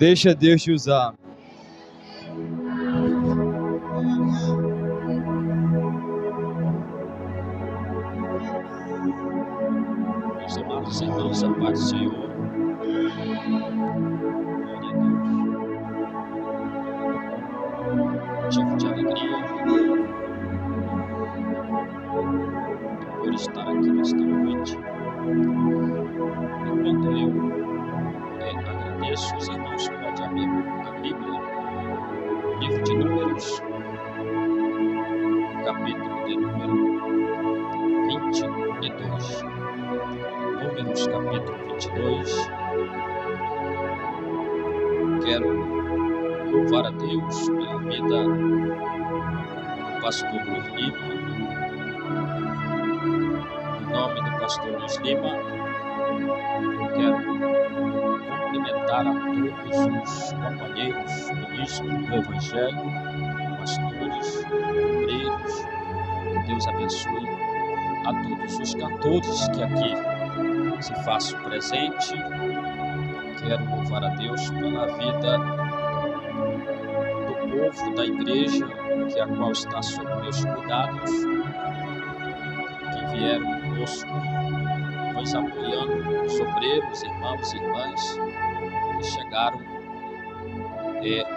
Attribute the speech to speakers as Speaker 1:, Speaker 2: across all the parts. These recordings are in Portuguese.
Speaker 1: Deixa Deus te usar.
Speaker 2: Meus amados irmãos, a paz do Senhor. Glória a Deus. Motivo de alegria por estar aqui nesta noite. Enquanto eu agradeço, os irmãos podem abrir a Bíblia, o livro de Números, capítulo de número 22. Números, capítulo 22. Quero louvar a Deus pela vida do pastor Luiz Lima. Em nome do pastor Luiz Lima, eu quero cumprimentar a todos os companheiros, ministros do Evangelho, pastores, obreiros. Que Deus abençoe a todos os cantores que aqui se façam presente. Quero louvar a Deus pela vida do povo da igreja, que a qual está sob meus cuidados, que vieram conosco, nos apoiando, os obreiros, irmãos e irmãs, que chegaram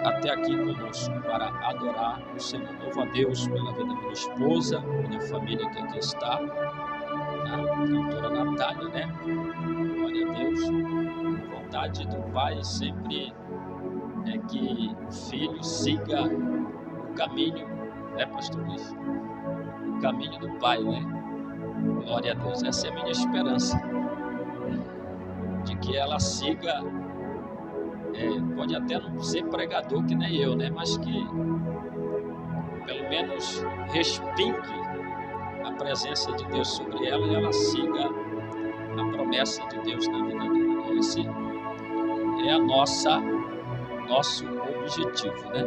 Speaker 2: até aqui conosco para adorar o Senhor. Louvo a Deus pela vida da minha esposa, minha família que aqui está, a doutora Natália, né? Glória a Deus. A vontade do Pai sempre é que o filho siga o caminho, né, pastor Luiz? O caminho do Pai, né? Glória a Deus. Essa é a minha esperança, de que ela siga, pode até não ser pregador que nem eu, né? Mas que pelo menos respingue a presença de Deus sobre ela e ela siga a promessa de Deus na vida dela. Esse é nosso objetivo, né?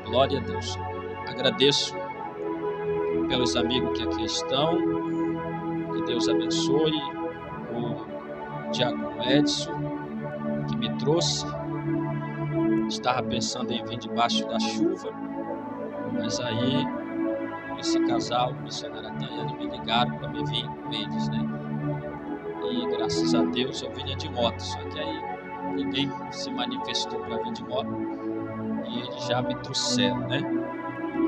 Speaker 2: Glória a Deus. Agradeço pelos amigos que aqui estão. Que Deus abençoe o Diácono Edson, que me trouxe. Estava pensando em vir debaixo da chuva, mas aí esse casal, o missionário Tayane, me ligaram para me vir com eles, né? E graças a Deus eu vinha de moto, só que aí ninguém se manifestou para vir de moto e eles já me trouxeram, né?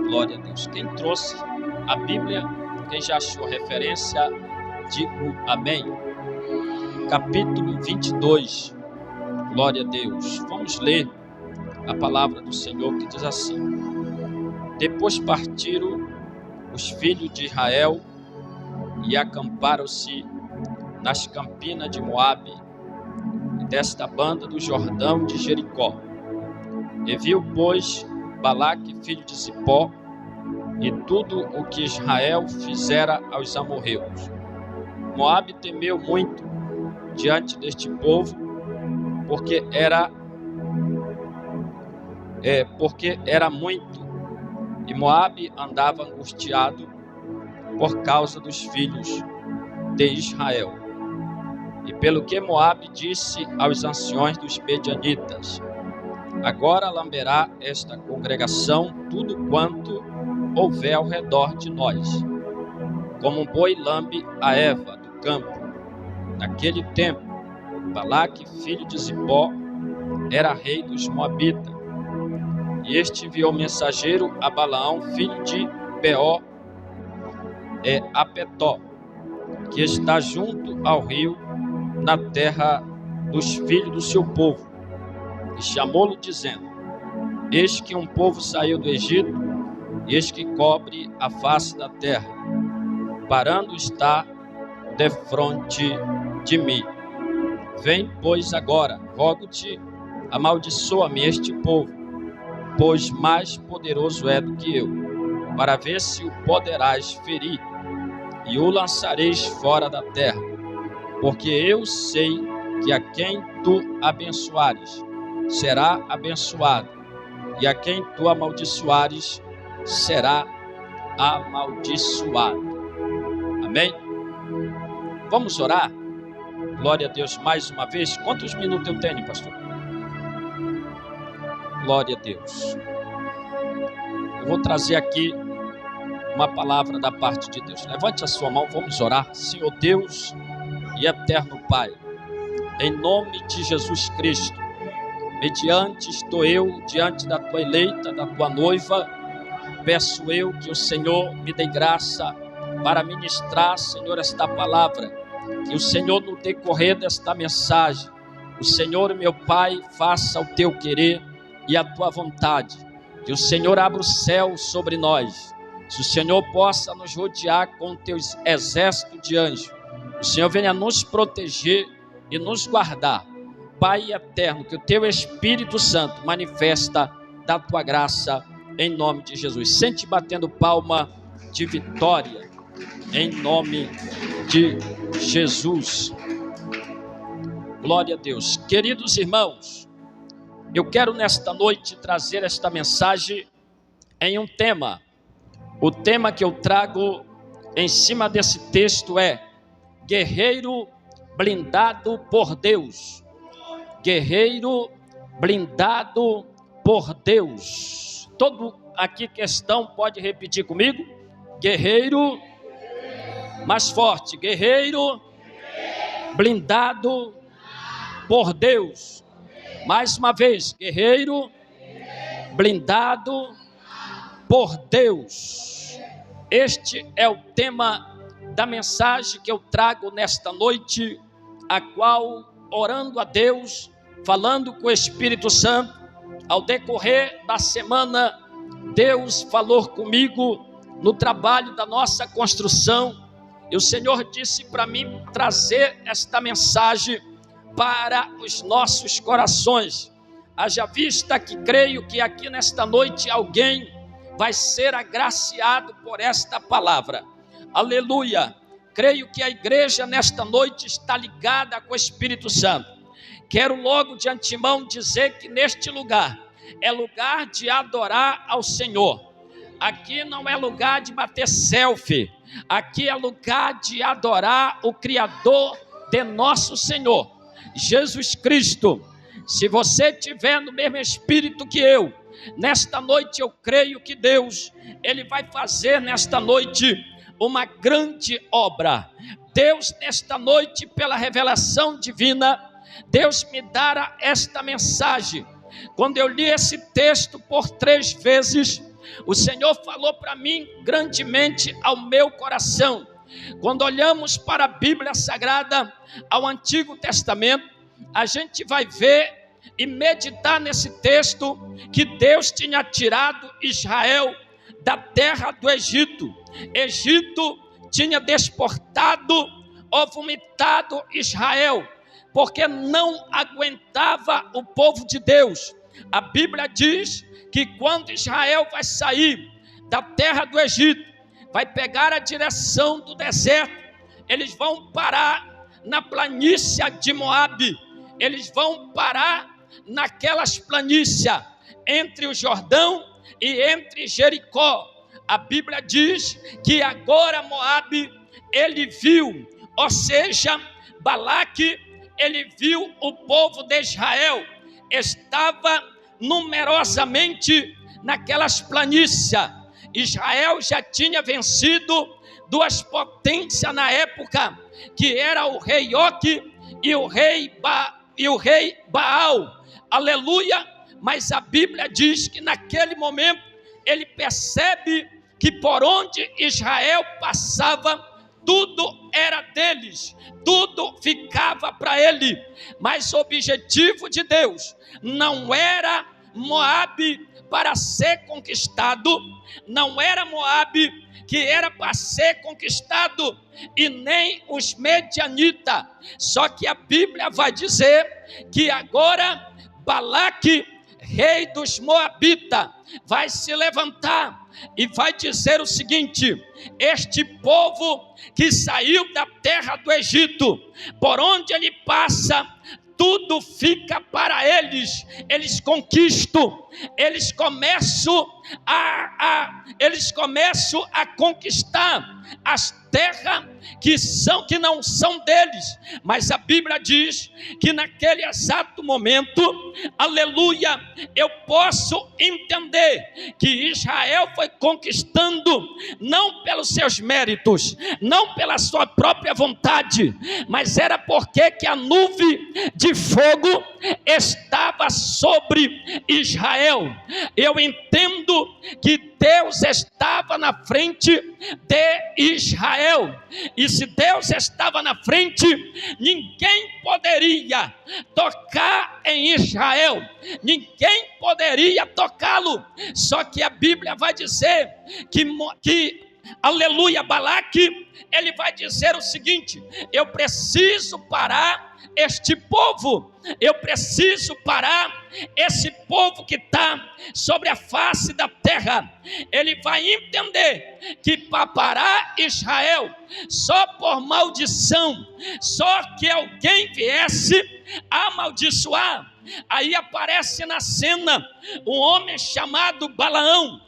Speaker 2: Glória a Deus. Quem trouxe a Bíblia, quem já achou referência, digo amém. Capítulo 22. Glória a Deus. Vamos ler a palavra do Senhor que diz assim: Depois partiram os filhos de Israel e acamparam-se nas campinas de Moabe, desta banda do Jordão de Jericó. E viu, pois, Balaque, filho de Zippor, e tudo o que Israel fizera aos amorreus. Moabe temeu muito diante deste povo, porque era muito, e Moabe andava angustiado por causa dos filhos de Israel. E pelo que Moabe disse aos anciões dos medianitas: Agora lamberá esta congregação tudo quanto houver ao redor de nós, como um boi lambe a erva do campo. Naquele tempo, Balaque, filho de Zippor, era rei dos Moabitas. E este enviou mensageiro a Balaão, filho de Beor, a Petó, que está junto ao rio, na terra dos filhos do seu povo, e chamou-lo dizendo: Eis que um povo saiu do Egito, eis que cobre a face da terra, parando está defronte de mim. Vem, pois, agora, rogo-te, amaldiçoa-me este povo, pois mais poderoso é do que eu, para ver se o poderás ferir, e o lançareis fora da terra, porque eu sei que a quem tu abençoares será abençoado, e a quem tu amaldiçoares será amaldiçoado. Amém? Vamos orar? Glória a Deus mais uma vez. Quantos minutos eu tenho, pastor? Glória a Deus. Eu vou trazer aqui uma palavra da parte de Deus. Levante a sua mão, vamos orar. Senhor Deus e eterno Pai, em nome de Jesus Cristo, mediante estou eu diante da tua eleita, da tua noiva, peço eu que o Senhor me dê graça para ministrar, Senhor, esta palavra, que o Senhor no decorrer desta mensagem, o Senhor, meu Pai, faça o teu querer e a tua vontade, que o Senhor abra o céu sobre nós, se o Senhor possa nos rodear com teus exércitos de anjos, o Senhor venha nos proteger e nos guardar. Pai eterno, que o teu Espírito Santo manifesta da tua graça em nome de Jesus. Sente batendo palma de vitória em nome de Jesus. Glória a Deus. Queridos irmãos, eu quero nesta noite trazer esta mensagem em um tema. O tema que eu trago em cima desse texto é guerreiro blindado por Deus. Guerreiro blindado por Deus. Todo aqui questão pode repetir comigo? Guerreiro, mais forte, guerreiro blindado por Deus. Mais uma vez, guerreiro blindado por Deus. Este é o tema da mensagem que eu trago nesta noite, a qual, orando a Deus, falando com o Espírito Santo, ao decorrer da semana, Deus falou comigo no trabalho da nossa construção, e o Senhor disse para mim trazer esta mensagem para os nossos corações. Haja vista que creio que aqui nesta noite alguém vai ser agraciado por esta palavra. Aleluia! Creio que a igreja nesta noite está ligada com o Espírito Santo. Quero logo de antemão dizer que neste lugar é lugar de adorar ao Senhor. Aqui não é lugar de bater selfie. Aqui é lugar de adorar o Criador de nosso Senhor, Jesus Cristo. Se você tiver no mesmo espírito que eu, nesta noite eu creio que Deus, Ele vai fazer nesta noite uma grande obra. Deus, nesta noite, pela revelação divina, Deus me dará esta mensagem. Quando eu li esse texto por 3 vezes, o Senhor falou para mim grandemente ao meu coração. Quando olhamos para a Bíblia Sagrada, ao Antigo Testamento, a gente vai ver e meditar nesse texto que Deus tinha tirado Israel da terra do Egito. Egito tinha desportado ou vomitado Israel, porque não aguentava o povo de Deus. A Bíblia diz que quando Israel vai sair da terra do Egito, vai pegar a direção do deserto, eles vão parar na planície de Moabe, eles vão parar naquelas planícies entre o Jordão e entre Jericó. A Bíblia diz que agora Moabe, ele viu, ou seja, Balaque, ele viu o povo de Israel, estava numerosamente naquelas planícies. Israel já tinha vencido 2 potências na época, que era o rei Og e o rei Baal. Aleluia! Mas a Bíblia diz que naquele momento ele percebe que por onde Israel passava, tudo era deles, tudo ficava para ele. Mas o objetivo de Deus não era Moabe para ser conquistado, não era Moabe que era para ser conquistado, e nem os medianitas. Só que a Bíblia vai dizer que agora Balaque, rei dos Moabitas, vai se levantar e vai dizer o seguinte: este povo que saiu da terra do Egito, por onde ele passa, tudo fica para eles, eles conquistam, eles começam a conquistar as terras que não são deles. Mas a Bíblia diz que naquele exato momento, aleluia, eu posso entender que Israel foi conquistando não pelos seus méritos, não pela sua própria vontade, mas era porque que a nuvem de fogo estava sobre Israel. Eu entendo que Deus estava na frente de Israel, e se Deus estava na frente, ninguém poderia tocar em Israel, ninguém poderia tocá-lo. Só que a Bíblia vai dizer que aleluia, Balaque, ele vai dizer o seguinte: eu preciso parar este povo, eu preciso parar esse povo que está sobre a face da terra. Ele vai entender que para parar Israel, só por maldição, só que alguém viesse amaldiçoar. Aí aparece na cena um homem chamado Balaão.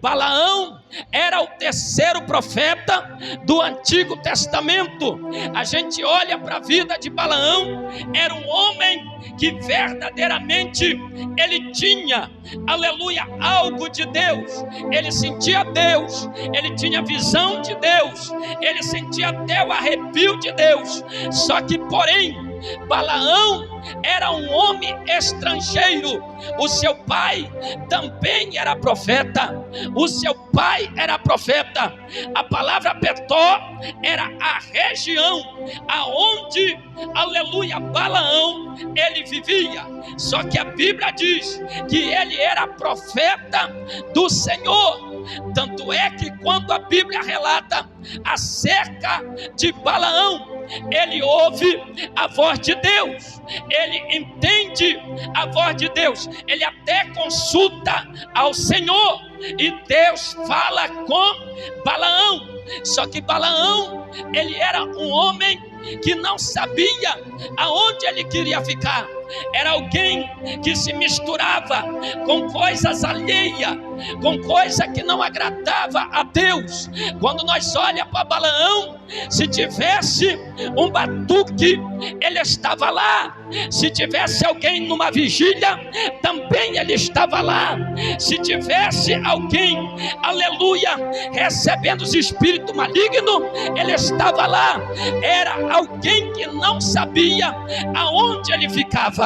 Speaker 2: Balaão era o terceiro profeta do Antigo Testamento. A gente olha para a vida de Balaão, era um homem que verdadeiramente ele tinha, aleluia, algo de Deus. Ele sentia Deus, ele tinha visão de Deus, ele sentia até o arrepio de Deus. Só que, porém, Balaão era um homem estrangeiro. O seu pai também era profeta. O seu pai era profeta. A palavra Petó era a região aonde, aleluia, Balaão ele vivia. Só que a Bíblia diz que ele era profeta do Senhor. Tanto é que quando a Bíblia relata acerca de Balaão, ele ouve a voz de Deus, ele entende a voz de Deus, ele até consulta ao Senhor, e Deus fala com Balaão. Só que Balaão, ele era um homem que não sabia aonde ele queria ficar. Era alguém que se misturava com coisas alheias, com coisa que não agradava a Deus. Quando nós olhamos para Balaão, se tivesse um batuque, ele estava lá. Se tivesse alguém numa vigília, também ele estava lá. Se tivesse alguém, aleluia, recebendo os espíritos malignos, ele estava lá. Era alguém que não sabia aonde ele ficava.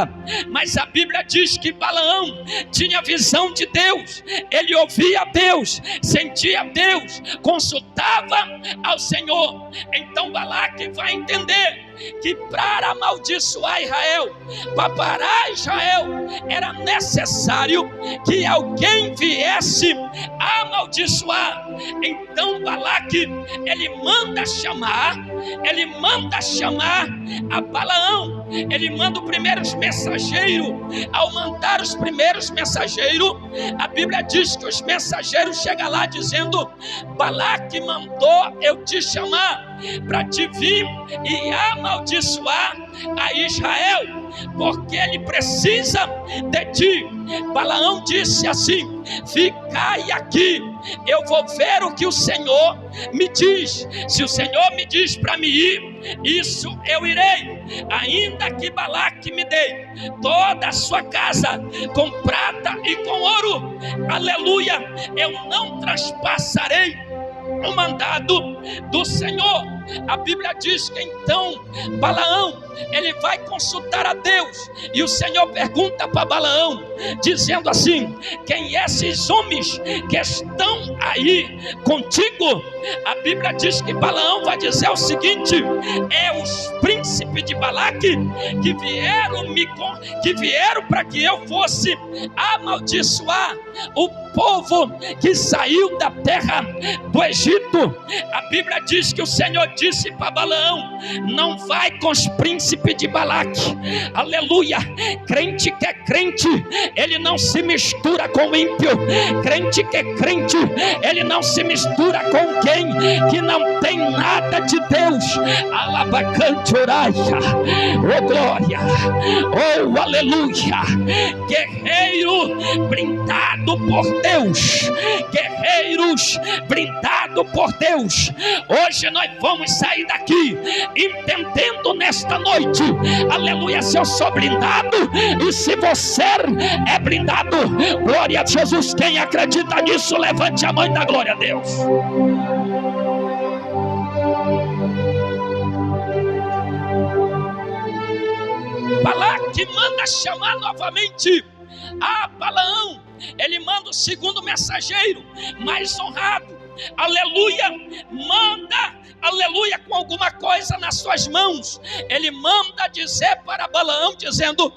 Speaker 2: Mas a Bíblia diz que Balaão tinha visão de Deus, ele ouvia Deus, sentia Deus, consultava ao Senhor. Então Balaque vai entender que para amaldiçoar Israel, para parar Israel, era necessário que alguém viesse amaldiçoar. Então Balaque, ele manda chamar a Balaão. Ele manda os primeiros mensageiros. Ao mandar os primeiros mensageiros, a Bíblia diz que os mensageiros chegam lá dizendo: Balaque mandou eu te chamar para te vir e amaldiçoar a Israel, porque ele precisa de ti. Balaão disse assim: ficai aqui, eu vou ver o que o Senhor me diz. Se o Senhor me diz para me ir, isso eu irei, ainda que Balaque me dê toda a sua casa com prata e com ouro, aleluia, eu não traspassarei o mandado do Senhor. A Bíblia diz que então Balaão, ele vai consultar a Deus, e o Senhor pergunta para Balaão, dizendo assim: quem é esses homens que estão aí contigo? A Bíblia diz que Balaão vai dizer o seguinte: é os príncipes de Balaque que vieram para que eu fosse amaldiçoar o povo que saiu da terra do Egito. A Bíblia diz que o Senhor disse para Balaão: não vai com os príncipes de Balaque. Aleluia. Crente que é crente, ele não se mistura com o ímpio. Crente que é crente, ele não se mistura com quem que não tem nada de Deus. Alabacante oraia, oh glória, oh aleluia. Guerreiro blindado por Deus, guerreiros blindados por Deus. Hoje nós vamos sair daqui entendendo nesta noite, aleluia, se eu sou blindado e se você é blindado. Glória a Jesus. Quem acredita nisso, levante a mão e dá glória a Deus. Balaque manda chamar novamente a Balaão. Ele manda o segundo mensageiro, mais honrado, aleluia, manda, aleluia, com alguma coisa nas suas mãos. Ele manda dizer para Balaão, dizendo: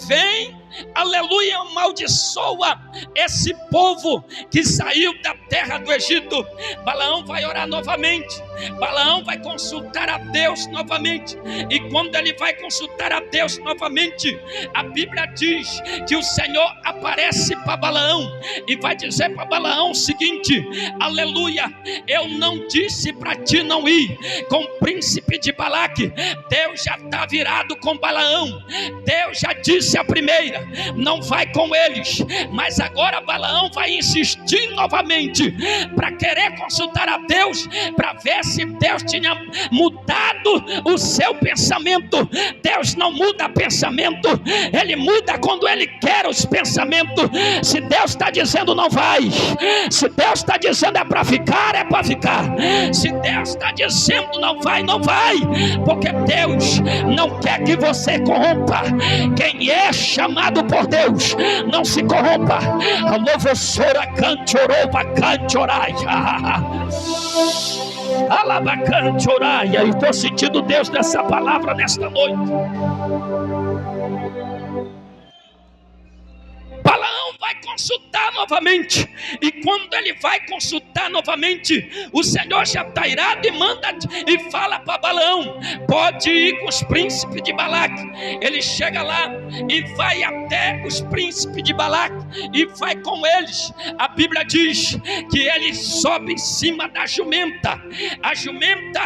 Speaker 2: vem, aleluia, amaldiçoa esse povo que saiu da terra do Egito. Balaão vai orar novamente, Balaão vai consultar a Deus novamente. E quando ele vai consultar a Deus novamente, a Bíblia diz que o Senhor aparece para Balaão e vai dizer para Balaão o seguinte: aleluia, eu não disse para ti não ir com o príncipe de Balaque. Deus já está virado com Balaão. Deus já disse a primeira: não vai com eles. Mas agora Balaão vai insistir novamente para querer consultar a Deus, para ver se Deus tinha mudado o seu pensamento. Deus não muda pensamento, Ele muda quando Ele quer os pensamentos. Se Deus está dizendo não vai, se Deus está dizendo é para ficar, é para ficar. Se Deus está dizendo não vai, não vai, porque Deus não quer que você corrompa. Quem é chamado por Deus não se corrompa. A louvosora cante oroba cante oraia. Alabacante oraia. Eu estou sentindo Deus nessa palavra nesta noite. Balaão vai consultar novamente, e quando ele vai consultar novamente, o Senhor já está irado e manda e fala para Balaão: pode ir com os príncipes de Balaque. Ele chega lá e vai até os príncipes de Balaque e vai com eles. A Bíblia diz que ele sobe em cima da jumenta, a jumenta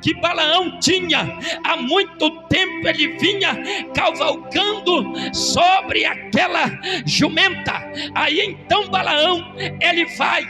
Speaker 2: que Balaão tinha há muito tempo. Ele vinha cavalgando sobre aquela jumenta. Aí então Balaão, ele vai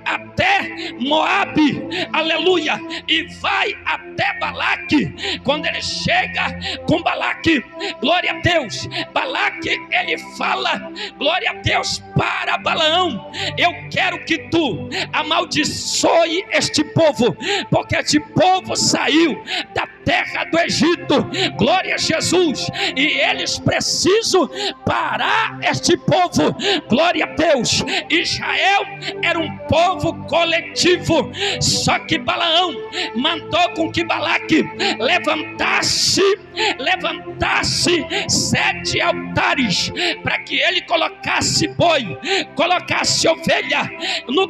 Speaker 2: até Moabe, aleluia, e vai até Balaque. Quando ele chega com Balaque, glória a Deus, Balaque, ele fala, glória a Deus, para Balaão: eu quero que tu amaldiçoe este povo, porque este povo saiu da terra do Egito, glória a Jesus, e eles precisam parar este povo, glória a Deus. Israel era um povo coletivo, só que Balaão mandou com que Balaque levantasse 7 altares, para que ele colocasse boi, colocasse ovelha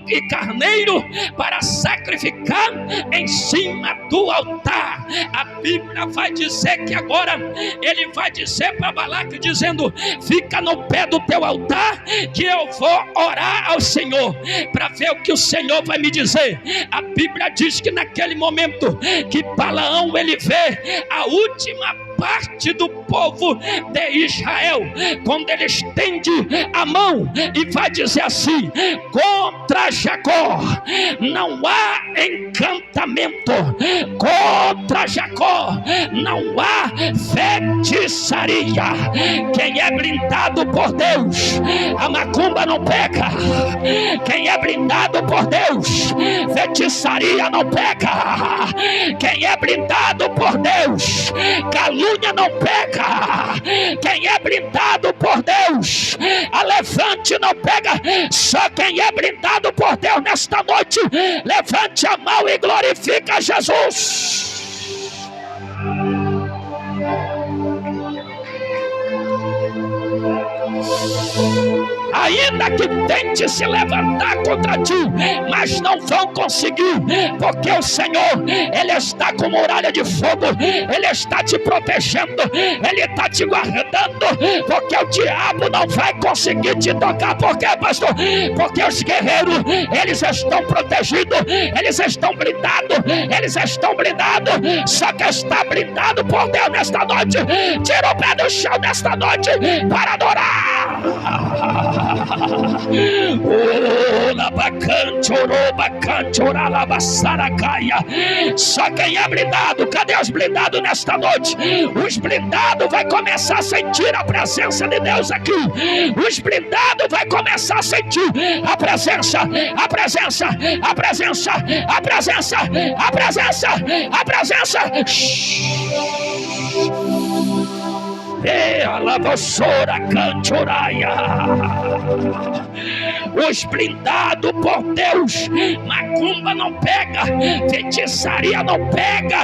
Speaker 2: e carneiro para sacrificar em cima do altar. A Bíblia vai dizer que agora ele vai dizer para Balaque, dizendo: fica no pé do teu altar, que eu vou orar ao Senhor, para ver o que o Senhor vai me dizer. A Bíblia diz que naquele momento que Balaão, ele vê a última parte do povo de Israel, quando ele estende a mão e vai dizer assim: contra Jacó não há encantamento, contra Jacó não há feitiçaria. Quem é blindado por Deus, a macumba não pega. Quem é blindado por Deus, feitiçaria não pega. Quem é blindado por Deus, calúnia não pega. Quem é blindado por Deus, a levante não pega. Só quem é blindado por Deus nesta noite, levante a mão e glorifica Jesus. Ainda que tente se levantar contra ti, mas não vão conseguir, porque o Senhor, Ele está com muralha de fogo, Ele está te protegendo, Ele está te guardando, porque o diabo não vai conseguir te tocar. Por quê, pastor? Porque os guerreiros, eles estão protegidos, eles estão blindados, só que está blindado por Deus nesta noite. Tira o pé do chão nesta noite para adorar. Só quem é blindado, cadê os blindados nesta noite? Os blindados vai começar a sentir a presença de Deus aqui. Os blindados vai começar a sentir a presença, a presença, a presença, a presença, a presença, a presença. Os blindados por Deus, macumba não pega, feitiçaria não pega,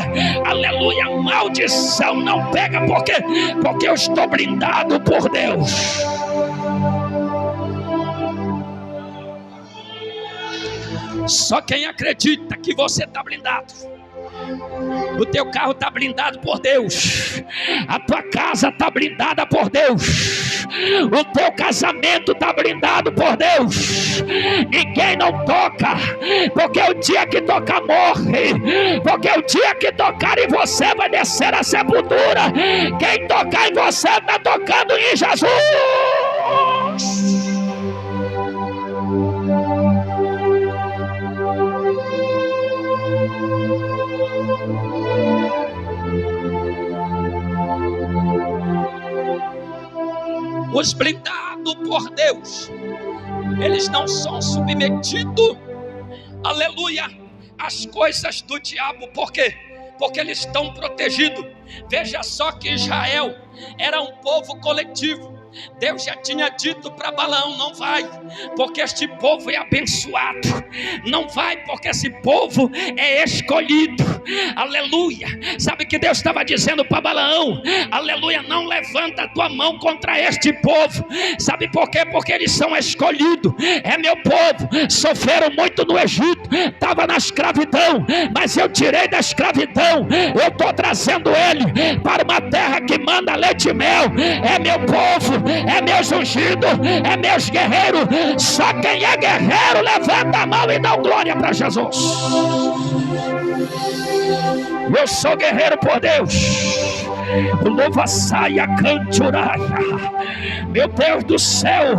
Speaker 2: aleluia, maldição não pega, porque eu estou blindado por Deus. Só quem acredita que você está blindado. O teu carro está blindado por Deus. A tua casa está blindada por Deus. O teu casamento está blindado por Deus. Ninguém não toca, porque o dia que tocar morre. Porque o dia que tocar em você vai descer a sepultura. Quem tocar em você está tocando em Jesus. Os blindados por Deus, eles não são submetidos, aleluia, às coisas do diabo. Por quê? Porque eles estão protegidos. Veja só que Israel era um povo coletivo. Deus já tinha dito para Balaão: não vai, porque este povo é abençoado. Não vai, porque esse povo é escolhido. Aleluia. Sabe que Deus estava dizendo para Balaão? Aleluia, não levanta a tua mão contra este povo. Sabe por quê? Porque eles são escolhidos. É meu povo. Sofreram muito no Egito, estava na escravidão, mas eu tirei da escravidão. Eu estou trazendo ele para uma terra que manda leite e mel. É meu povo, é meus ungidos, é meus guerreiros. Só quem é guerreiro levanta a mão e dá glória para Jesus. Eu sou guerreiro por Deus. Louva saia, cante, oraia. Meu Deus do céu,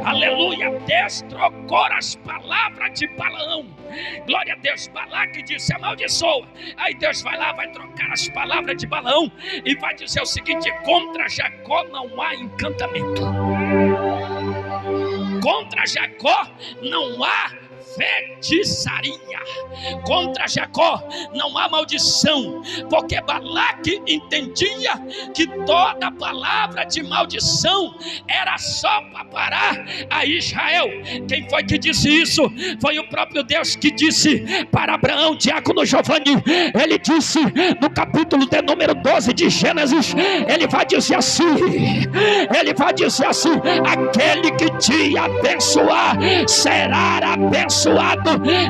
Speaker 2: aleluia. Deus trocou as palavras de Balaão. Glória a Deus. Balaque disse: amaldiçoa. Aí Deus vai lá, vai trocar as palavras de Balaão e vai dizer o seguinte: contra Jacó não há encantamento. Contra Jacó não há feitiçaria. Contra Jacó não há maldição, porque Balaque entendia que toda palavra de maldição era só para parar a Israel. Quem foi que disse isso? Foi o próprio Deus que disse para Abraão. Diácono Giovanni, ele disse no capítulo de número 12 de Gênesis, ele vai dizer assim, aquele que te abençoar será abençoado,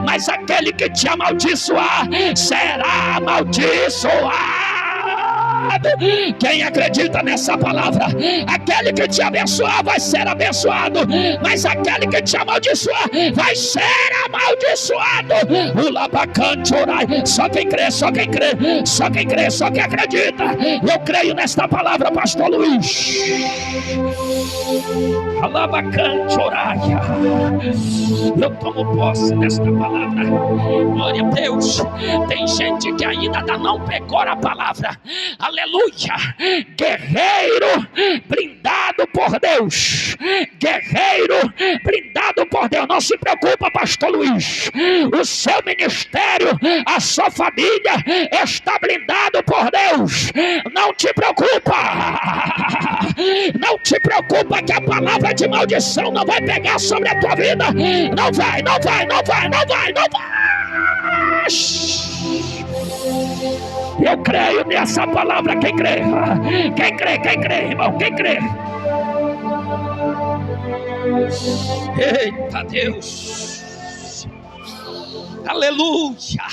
Speaker 2: mas aquele que te amaldiçoar será amaldiçoado. Quem acredita nessa palavra? Aquele que te abençoar vai ser abençoado, mas aquele que te amaldiçoar vai ser amaldiçoado. Só quem crê, só quem crê, só quem crê, só quem acredita. Eu creio nesta palavra, pastor Luiz. Eu tomo posse desta palavra. Glória a Deus. Tem gente que ainda não pegou a palavra. Aleluia. Guerreiro blindado por Deus. Guerreiro blindado por Deus. Não se preocupa, pastor Luiz. O seu ministério, a sua família está blindado por Deus. Não te preocupa. Não te preocupa que a palavra de maldição não vai pegar sobre a tua vida. Não vai. Eu creio nessa palavra. Quem crê, irmão, quem crê. Eita Deus, aleluia.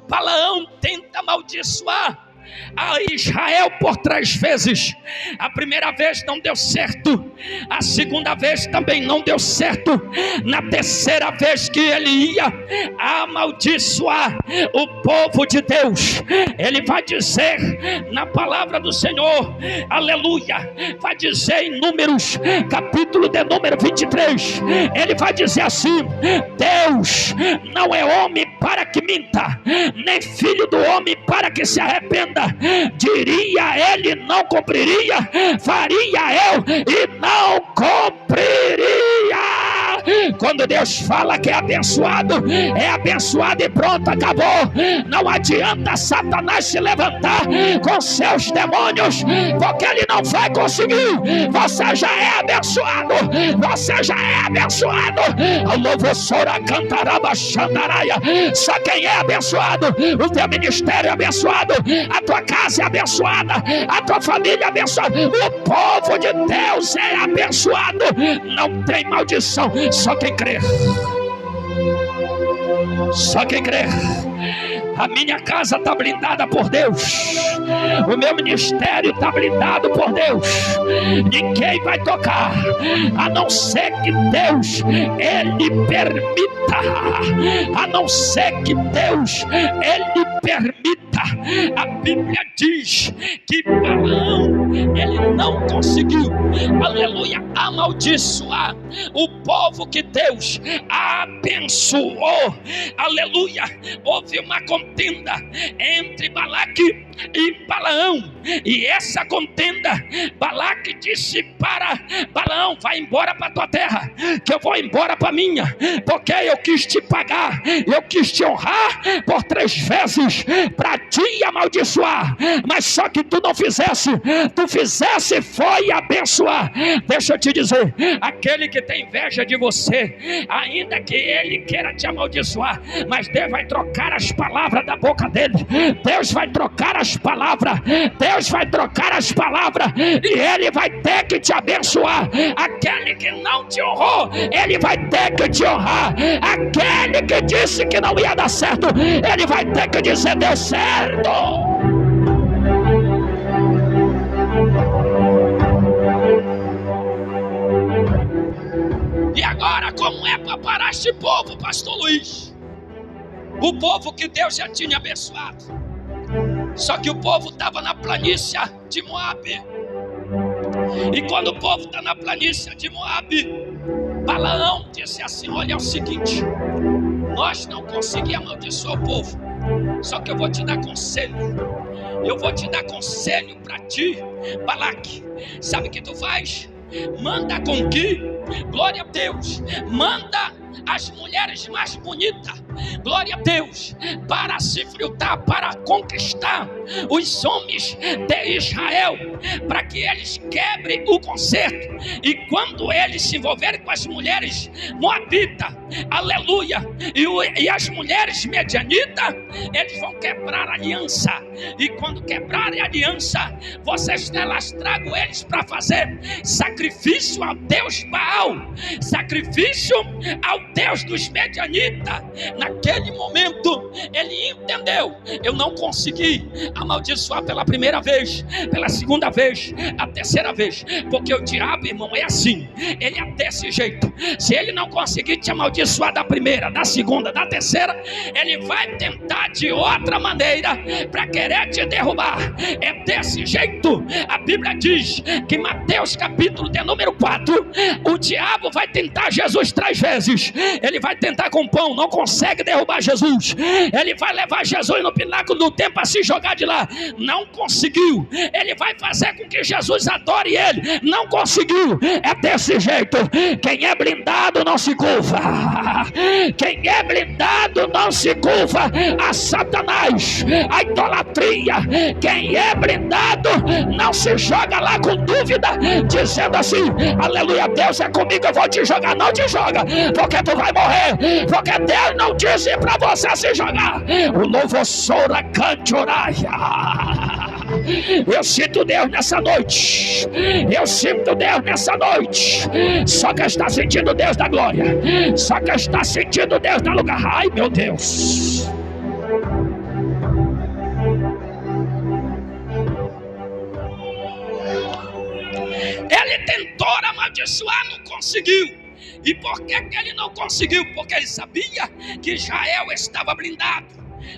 Speaker 2: Balaão tenta amaldiçoar a Israel por 3 vezes. A primeira vez não deu certo, a segunda vez também não deu certo. Na terceira vez que ele ia amaldiçoar o povo de Deus, ele vai dizer na palavra do Senhor, aleluia, vai dizer em Números, capítulo de número 23, ele vai dizer assim: Deus não é homem para que minta, nem filho do homem para que se arrependa. Diria ele, não cumpriria; faria eu e não cumpriria. Quando Deus fala que é abençoado e pronto, acabou. Não adianta Satanás se levantar com seus demônios, porque ele não vai conseguir. Você já é abençoado, você já é abençoado. A louvosora cantaraba xandaraia. Só quem é abençoado, o teu ministério é abençoado, a tua casa é abençoada, a tua família é abençoada, o povo de Deus é abençoado. Não tem maldição, só quem crê. Só quem crê. A minha casa está blindada por Deus, o meu ministério está blindado por Deus. Ninguém vai tocar, a não ser que Deus ele permita, a não ser que Deus ele permita. A Bíblia diz que Balaão ele não conseguiu, aleluia, amaldiçoar o povo que Deus abençoou, aleluia. Houve uma contenda entre Balaque e Balaão, e essa contenda, Balaque disse para Balaão: vai embora para tua terra, que eu vou embora para minha, porque eu quis te pagar, eu quis te honrar por 3 vezes para te amaldiçoar, mas só que tu não fizesse, tu fizesse foi abençoar. Deixa eu te dizer, aquele que tem inveja de você, ainda que ele queira te amaldiçoar, mas Deus vai trocar as palavras da boca dele. Deus vai trocar as palavras, Deus vai trocar as palavras, e ele vai ter que te abençoar. Aquele que não te honrou, ele vai ter que te honrar. Aquele que disse que não ia dar certo, ele vai ter que dizer: deu certo. E agora, como é para parar este povo, pastor Luiz? O povo que Deus já tinha abençoado, só que o povo estava na planície de Moabe. E quando o povo está na planície de Moabe, Balaão disse assim: olha, é o seguinte, nós não conseguimos amaldiçoar o povo, só que eu vou te dar conselho. Eu vou te dar conselho para ti, Balaque. Sabe o que tu faz? Manda com que, glória a Deus, manda as mulheres mais bonitas, glória a Deus, para se filtrar, para conquistar os homens de Israel, para que eles quebrem o concerto. E quando eles se envolverem com as mulheres moabitas, aleluia, e as mulheres medianitas, eles vão quebrar a aliança. E quando quebrarem a aliança, elas tragam eles para fazer sacrifício ao Deus Baal, sacrifício ao Deus dos medianitas. Naquele momento ele entendeu: eu não consegui amaldiçoar pela primeira vez, pela segunda vez, a terceira vez, porque o diabo, irmão, é assim, ele é desse jeito. Se ele não conseguir te amaldiçoar da primeira, da segunda, da terceira, ele vai tentar de outra maneira para querer te derrubar. É desse jeito. A Bíblia diz que Mateus capítulo de número 4, o diabo vai tentar Jesus 3 vezes. Ele vai tentar com pão, não consegue derrubar Jesus. Ele vai levar Jesus no pináculo do templo a se jogar de lá, não conseguiu. Ele vai fazer com que Jesus adore ele, não conseguiu. É desse jeito. Quem é blindado não se curva. Quem é blindado não se curva a Satanás, a idolatria. Quem é blindado não se joga lá com dúvida, dizendo assim: aleluia, Deus é comigo, eu vou te jogar. Não te joga, porque tu vai morrer, porque Deus não disse para você se jogar. O novo Sora Cantoraia. Eu sinto Deus nessa noite. Eu sinto Deus nessa noite. Só que está sentindo Deus da glória. Só que está sentindo Deus da lugar. Ai, meu Deus. Ele tentou amaldiçoar, não conseguiu. E por que ele não conseguiu? Porque ele sabia que Israel estava blindado.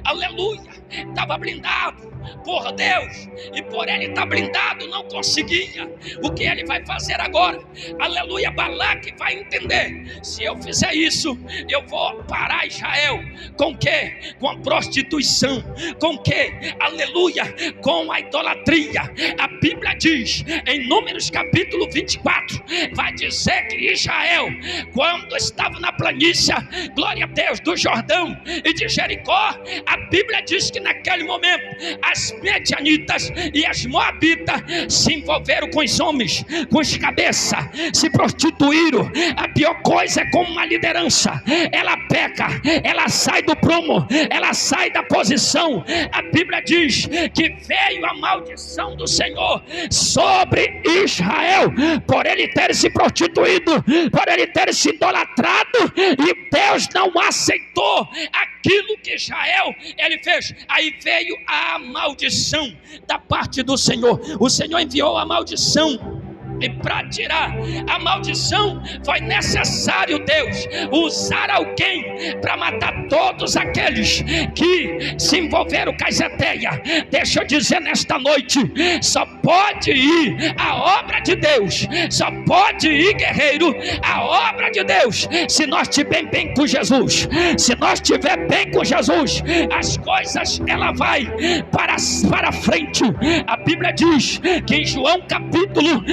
Speaker 2: Aleluia, estava blindado por Deus, e por ele estar blindado não conseguia. O que ele vai fazer agora? Aleluia, Balaque vai entender: se eu fizer isso, eu vou parar Israel. Com o quê? Com a prostituição. Com o quê? Aleluia, com a idolatria. A Bíblia diz em Números capítulo 24, vai dizer que Israel, quando estava na planície, glória a Deus, do Jordão e de Jericó, a Bíblia diz que naquele momento as medianitas e as moabitas se envolveram com os homens, com os cabeças, se prostituíram. A pior coisa é como uma liderança: ela peca, ela sai do prumo, ela sai da posição. A Bíblia diz que veio a maldição do Senhor sobre Israel, por ele ter se prostituído, por ele ter se idolatrado, e Deus não aceitou aquilo que Israel ele fez. Aí veio a maldição da parte do Senhor. O Senhor enviou a maldição, e para tirar a maldição foi necessário Deus usar alguém para matar todos aqueles que se envolveram com a Zedeia. Deixa eu dizer nesta noite: só pode ir a obra de Deus, só pode ir, guerreiro, a obra de Deus, se nós estiver bem com Jesus. Se nós estiver bem com Jesus, as coisas ela vai para frente. A Bíblia diz que em João capítulo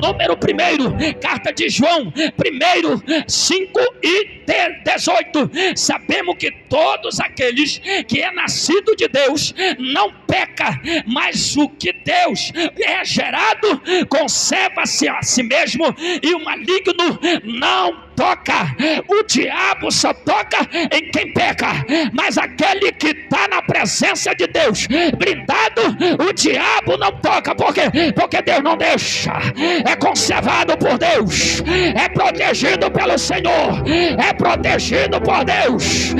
Speaker 2: número 1, carta de João 1, 5 e 18, sabemos que todos aqueles que é nascido de Deus não peca, mas o que Deus é gerado conserva-se a si mesmo, e o maligno não toca. O diabo só toca em quem peca, mas aquele que está na presença de Deus, blindado, o diabo não toca. Por quê? Porque Deus não deixa. É conservado por Deus, é protegido pelo Senhor, é protegido por Deus.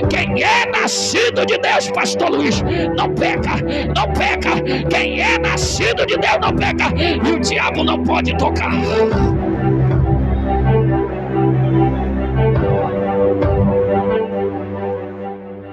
Speaker 2: Quem é nascido de Deus, pastor Luiz, não peca, não peca. Quem é nascido de Deus não peca, e o diabo não pode tocar.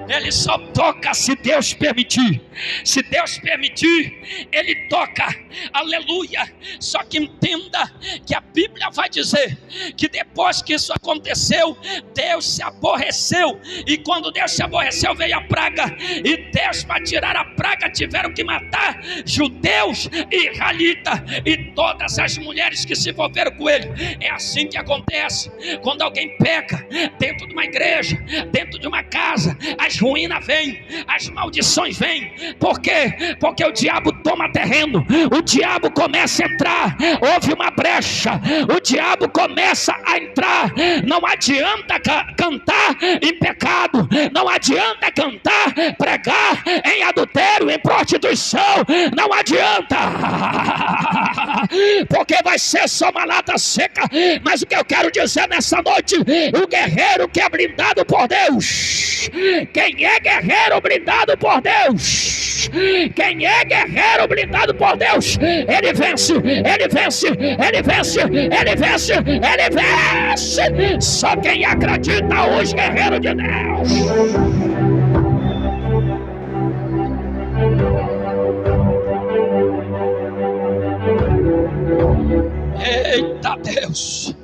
Speaker 2: Ele só toca se Deus permitir. Se Deus permitir, ele toca. Aleluia. Só que entenda que a Bíblia vai dizer que depois que isso aconteceu, Deus se aborreceu. E quando Deus se aborreceu, veio a praga. E Deus, para tirar a praga, tiveram que matar judeus e israelitas e todas as mulheres que se envolveram com ele. É assim que acontece quando alguém peca dentro de uma igreja, dentro de uma casa. As ruínas vêm, as maldições vêm. Por quê? Porque o diabo toma terreno, o diabo começa a entrar, houve uma brecha, o diabo começa a entrar. Não adianta cantar em pecado, não adianta cantar, pregar em adultério, em prostituição, não adianta, porque vai ser só uma lata seca. Mas o que eu quero dizer nessa noite: o guerreiro que é blindado por Deus, quem é guerreiro blindado por Deus, quem é guerreiro blindado por Deus, ele vence, ele vence, ele vence, ele vence, ele vence. Só quem acredita, os guerreiros de Deus. Eita Deus,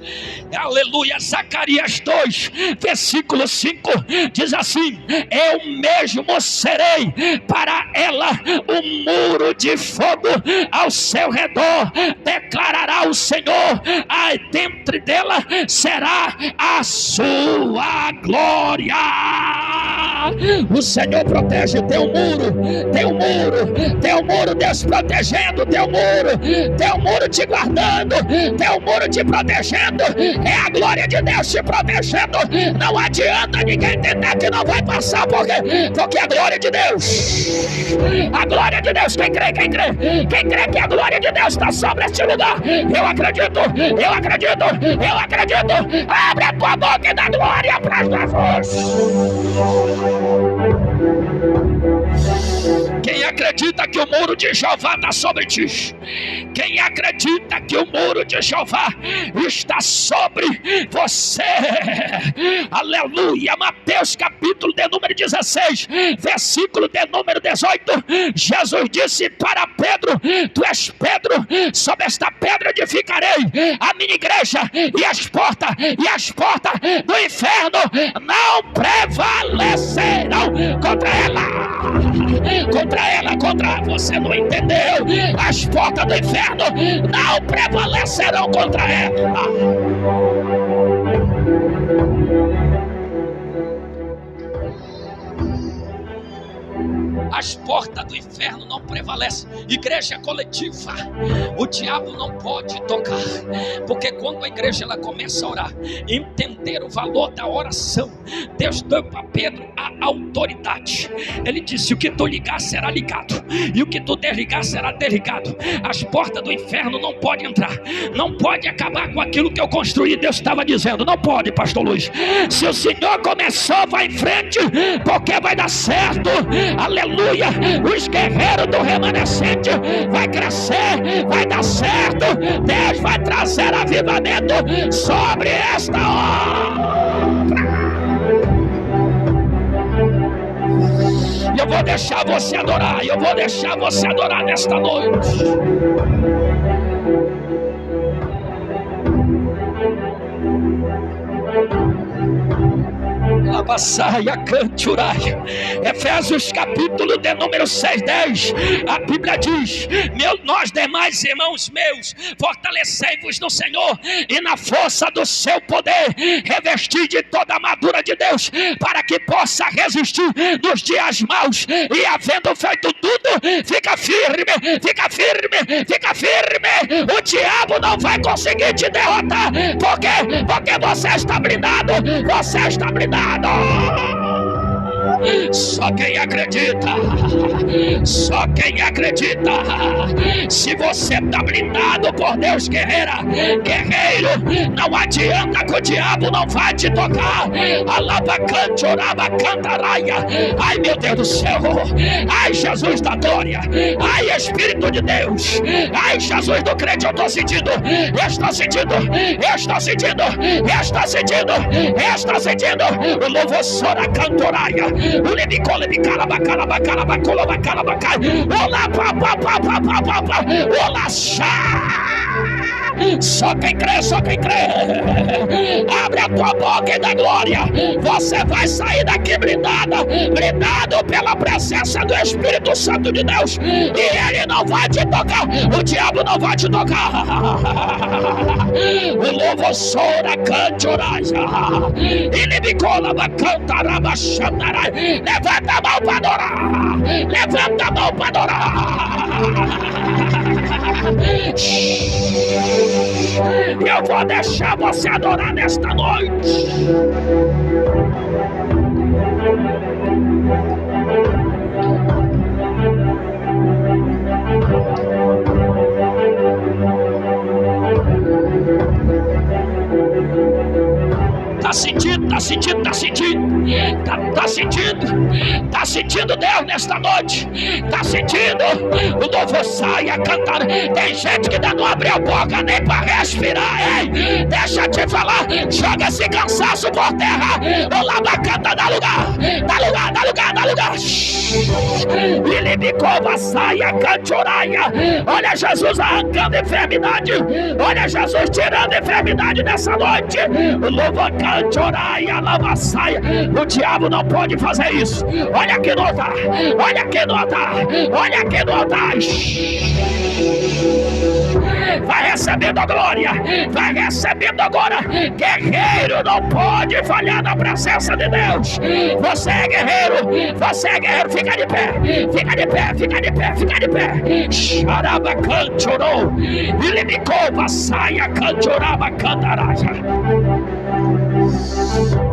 Speaker 2: aleluia. Zacarias 2, versículo 5 diz assim: eu mesmo serei para ela um muro de fogo ao seu redor, declarará o Senhor, aí dentro dela será a sua glória. O Senhor protege teu muro, teu muro, teu muro, Deus protegendo teu muro te guardando, teu muro te protegendo. É a glória de Deus te protegendo. Não adianta ninguém entender que não vai passar, porque a glória de Deus, a glória de Deus, quem crê que a glória de Deus está sobre este lugar, eu acredito, eu acredito, eu acredito. Abre a tua boca e dá glória para Jesus. Quem acredita que o muro de Jeová está sobre ti? Quem acredita que o muro de Jeová está sobre você? Aleluia. Mateus capítulo de número 16, versículo de número 18. Jesus disse para Pedro: tu és Pedro, sobre esta pedra edificarei a minha igreja, e as portas do inferno não prevalecerão contra ela. Contra você não entendeu? As portas do inferno não prevalecerão contra ela. As portas do inferno não prevalecem. Igreja coletiva, o diabo não pode tocar, porque quando a igreja ela começa a orar, entender o valor da oração, Deus deu para Pedro a autoridade. Ele disse: o que tu ligar será ligado, e o que tu desligar será desligado. As portas do inferno não podem entrar, não pode acabar com aquilo que eu construí. Deus estava dizendo: não pode, pastor Luiz. Se o Senhor começou, vai em frente, porque vai dar certo. Aleluia. Os guerreiros do remanescente vai crescer, vai dar certo. Deus vai trazer avivamento sobre esta obra. Eu vou deixar você adorar, eu vou deixar você adorar nesta noite. Labassaia, Canturai. Efésios capítulo de número 6:10. A Bíblia diz: nós demais irmãos meus, fortalecei-vos no Senhor e na força do seu poder, revestir de toda a armadura de Deus, para que possa resistir nos dias maus, e havendo feito tudo, fica firme, fica firme, fica firme. O diabo não vai conseguir te derrotar, porque você está blindado, você está blindado. Só quem acredita, só quem acredita. Se você está blindado por Deus, guerreiro, não adianta que o diabo não vai te tocar. Alabacante, orabacantaraia. Ai, meu Deus do céu. Ai, Jesus da glória. Ai, Espírito de Deus. Ai, Jesus do crente, eu estou sentindo. Estou sentindo. O louvor sora cantoraia. O lebicola de calabacala, bacala, olá, papá, olá, chá. Só quem crê, só quem crê. Abre a tua boca e dá glória. Você vai sair daqui blindado pela presença do Espírito Santo de Deus. E ele não vai te tocar, o diabo não vai te tocar. O louvor sora cantoraia. Ele me cola, bacantaraba, xandarai. Levanta a mão para adorar. Levanta a mão para adorar. Eu vou deixar você adorar nesta noite. Tá sentindo? Tá sentindo Deus nesta noite? Tá sentindo? O novo saia cantando. Tem gente que ainda não abriu a boca nem para respirar, hein? Deixa eu te falar. Joga esse cansaço por terra. O labacanta dá lugar. Ele me cova, saia, cantoraia. Olha Jesus arrancando enfermidade. Olha Jesus tirando enfermidade nessa noite. O louvor cantoraia, lava saia. O diabo não pode fazer isso. Olha aqui no altar. Olha aqui no altar. Olha aqui no altar. Vai recebendo a glória. Vai recebendo agora. Guerreiro não pode falhar na presença de Deus. Você é guerreiro. Você é guerreiro. Fica de pé. Fica de pé. Fica de pé. Fica de pé. Xaraba cantorou. Ele me cova, saia, cantoraba, cantaraja.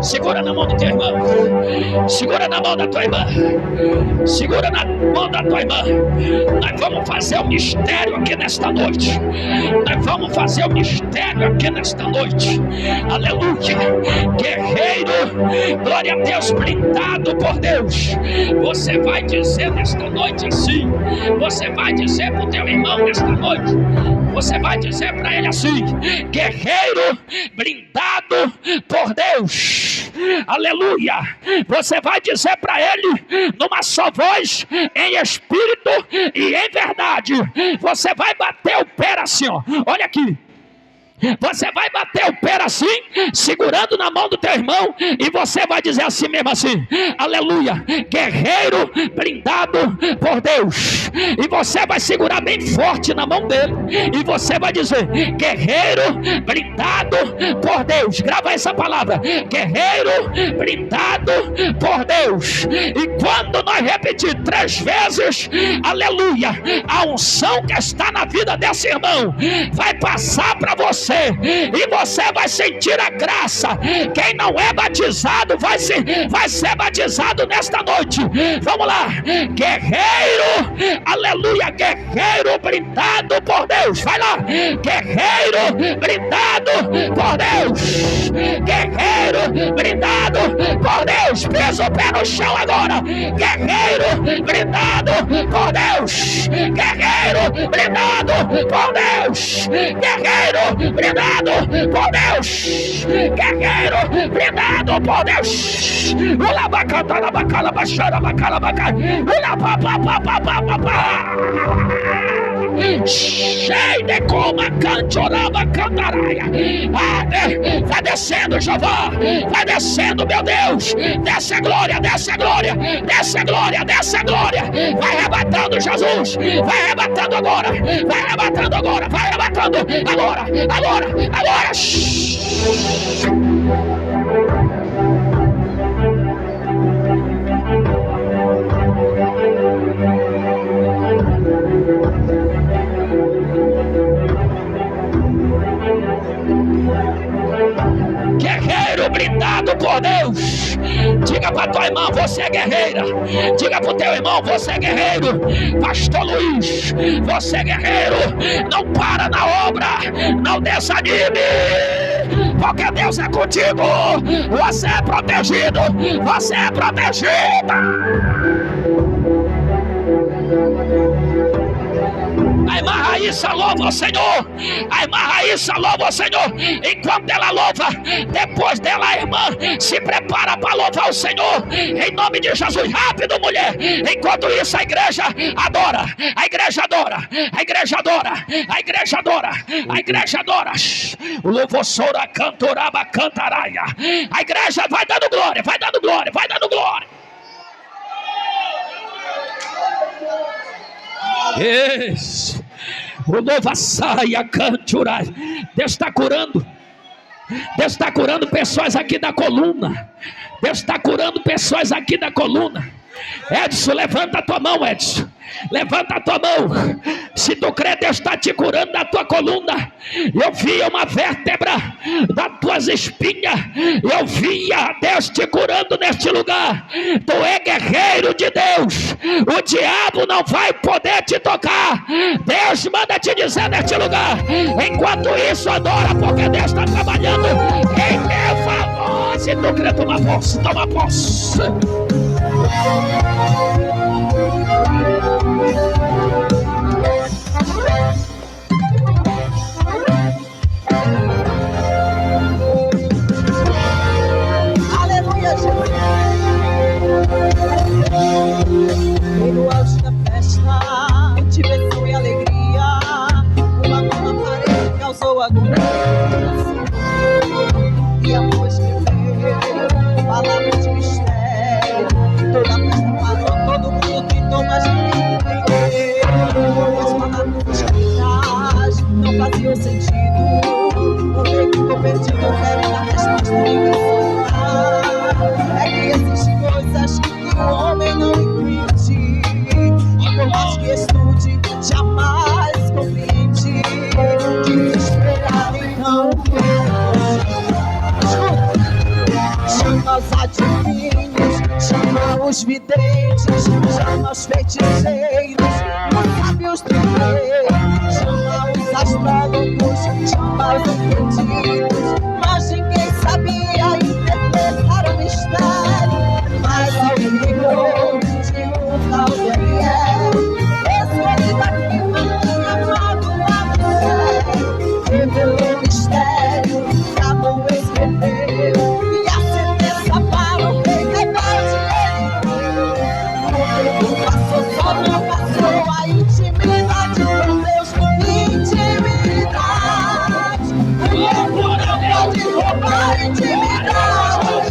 Speaker 2: Segura na mão do teu irmão. Segura na mão da tua irmã. Segura na mão da tua irmã. Nós vamos fazer um mistério aqui nesta noite. Nós vamos fazer um mistério aqui nesta noite. Aleluia. Guerreiro, glória a Deus, blindado por Deus. Você vai dizer nesta noite assim. Você vai dizer para o teu irmão nesta noite. Você vai dizer para ele assim: guerreiro blindado por Deus. Aleluia. Você vai dizer para ele numa só voz, em espírito e em verdade. Você vai bater o pé assim, ó. Olha aqui. Você vai bater o pé assim, segurando na mão do teu irmão, e você vai dizer assim mesmo assim: aleluia, guerreiro blindado por Deus. E você vai segurar bem forte na mão dele, e você vai dizer: guerreiro blindado por Deus. Grava essa palavra: guerreiro blindado por Deus. E quando nós repetir 3 vezes, aleluia, a unção que está na vida desse irmão vai passar para você. E você vai sentir a graça. Quem não é batizado vai ser batizado nesta noite. Vamos lá. Guerreiro, aleluia, guerreiro blindado por Deus. Vai lá. Guerreiro blindado por Deus. Guerreiro blindado por Deus. Pisa o pé no chão agora. Guerreiro blindado por Deus. Guerreiro blindado por Deus. Guerreiro blindado por Deus. Guerreiro blindado por Deus. Ula bacana, bacana, baixada, bacana, bacana. Ula papapapapapá. Cheio de coma, cantoraba, cantaraia. Vai descendo, Jeová. Vai descendo, meu Deus. Desce a glória, desce a glória. Desce a glória, desce a glória. Vai arrebatando, Jesus. Vai arrebatando agora. Vai arrebatando agora. Vai arrebatando agora. Agora, agora. Guerreiro blindado por Deus. Diga para tua irmã: você é guerreira. Diga para o teu irmão: você é guerreiro. Pastor Luiz, você é guerreiro. Não para na obra. Não desanime, porque Deus é contigo. Você é protegido. Você é protegida. A irmã Raíssa louva o Senhor. A irmã Raíssa louva o Senhor. Enquanto ela louva, depois dela a irmã se prepara para louvar o Senhor. Em nome de Jesus. Rápido, mulher. Enquanto isso a igreja adora. A igreja adora. A igreja adora. A igreja adora. A igreja adora. O louvor sora cantoraba cantaraia. A igreja vai dando glória. Vai dando glória. Vai dando glória. Isso. O louva saia canturai. Deus está curando. Deus está curando pessoas aqui da coluna. Deus está curando pessoas aqui da coluna. Edson, levanta a tua mão, Edson. Levanta a tua mão. Se tu crê, Deus está te curando da tua coluna. Eu via uma vértebra das tuas espinhas. Eu via Deus te curando neste lugar. Tu é guerreiro de Deus. O diabo não vai poder te tocar. Deus manda te dizer neste lugar. Enquanto isso, adora, porque Deus está trabalhando em teu favor. Se tu crê, toma posse. Toma posse.
Speaker 1: Aleluia, Jesus. E no auge da festa, diversão e alegria, uma nova parede causou agonia. E a voz escreveu palavras de mistério. Toda a festa parou, todo mundo gritou, mas ninguém os videntes, chama os feiticeiros, os sábios do rei, chama os astrólogos, chama os entendidos, mas ninguém sabia interpretar o mistério. Mas ao interior de um tal Daniel, escolhido aqui mantinha magoado o céu, revelou o mistério, Samuel escreveu, e a sentença para o rei rebelde ele deu. O tempo passou, só não passou a intimidade com Deus, intimidade. O louco não pode roubar intimidade,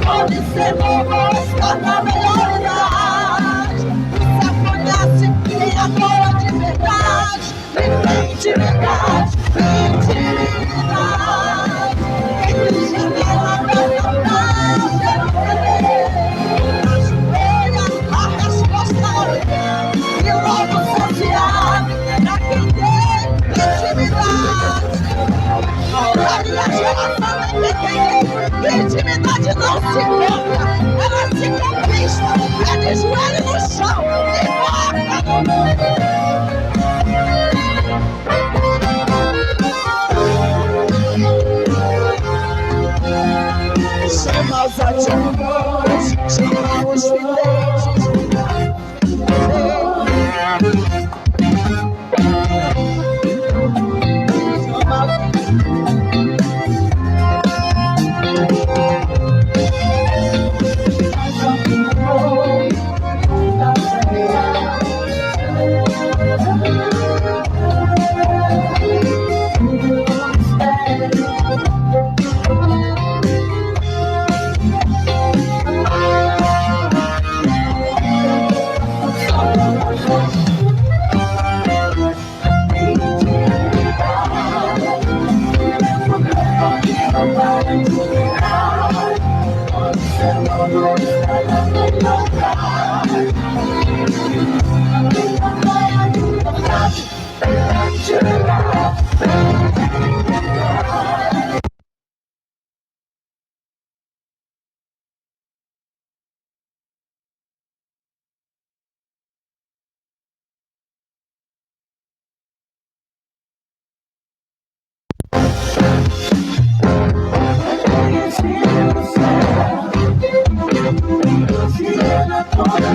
Speaker 1: pode ser louco, estorna a melhoridade. O céu conhece quem adora de verdade, vive intimidade, intimidade. Entre janela pra cantar, Jerusalém, ajoelha, a resposta é e logo se abre pra quem tem intimidade. A minha geração entender, intimidade não se compra, ela se conquista, é de joelho no chão e bota no mundo. Chama os ativos, chama os videntes,
Speaker 3: Toda